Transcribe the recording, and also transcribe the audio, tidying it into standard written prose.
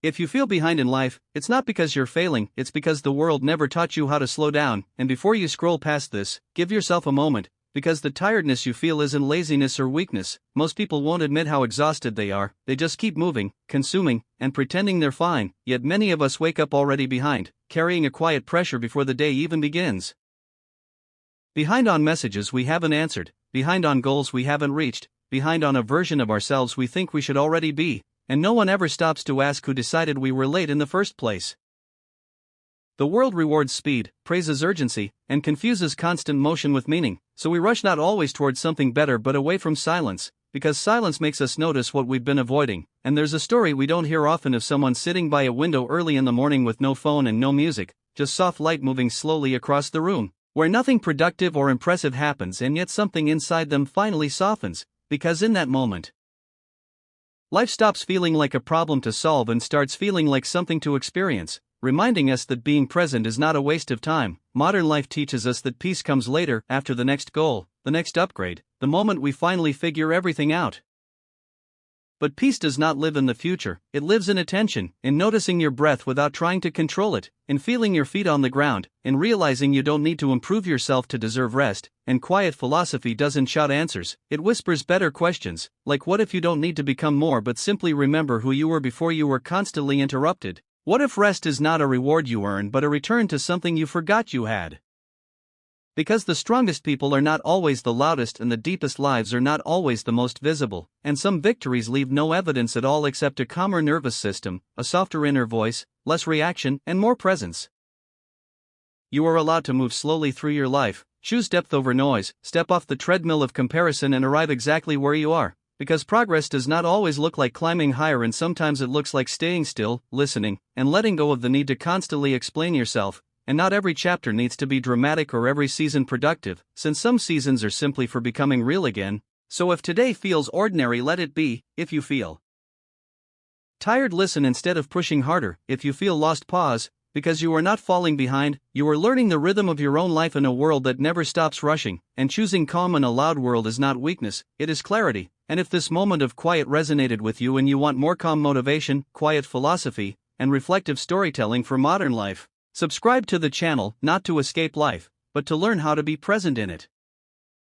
If you feel behind in life, it's not because you're failing, it's because the world never taught you how to slow down. And before you scroll past this, give yourself a moment, because the tiredness you feel isn't laziness or weakness. Most people won't admit how exhausted they are, they just keep moving, consuming, and pretending they're fine, yet many of us wake up already behind, carrying a quiet pressure before the day even begins. Behind on messages we haven't answered, behind on goals we haven't reached, behind on a version of ourselves we think we should already be, and no one ever stops to ask who decided we were late in the first place. The world rewards speed, praises urgency, and confuses constant motion with meaning, so we rush not always towards something better but away from silence, because silence makes us notice what we've been avoiding. And there's a story we don't hear often of someone sitting by a window early in the morning with no phone and no music, just soft light moving slowly across the room, where nothing productive or impressive happens, and yet something inside them finally softens, because in that moment, life stops feeling like a problem to solve and starts feeling like something to experience, reminding us that being present is not a waste of time. Modern life teaches us that peace comes later, after the next goal, the next upgrade, the moment we finally figure everything out. But peace does not live in the future, it lives in attention, in noticing your breath without trying to control it, in feeling your feet on the ground, in realizing you don't need to improve yourself to deserve rest. And quiet philosophy doesn't shout answers, it whispers better questions, like what if you don't need to become more but simply remember who you were before you were constantly interrupted? What if rest is not a reward you earn but a return to something you forgot you had? Because the strongest people are not always the loudest and the deepest lives are not always the most visible, and some victories leave no evidence at all except a calmer nervous system, a softer inner voice, less reaction, and more presence. You are allowed to move slowly through your life, choose depth over noise, step off the treadmill of comparison and arrive exactly where you are, because progress does not always look like climbing higher, and sometimes it looks like staying still, listening, and letting go of the need to constantly explain yourself. And not every chapter needs to be dramatic or every season productive, since some seasons are simply for becoming real again. So if today feels ordinary, let it be. If you feel tired, listen instead of pushing harder. If you feel lost, pause, because you are not falling behind, you are learning the rhythm of your own life in a world that never stops rushing, and choosing calm in a loud world is not weakness, it is clarity. And if this moment of quiet resonated with you and you want more calm motivation, quiet philosophy, and reflective storytelling for modern life, subscribe to the channel, not to escape life, but to learn how to be present in it.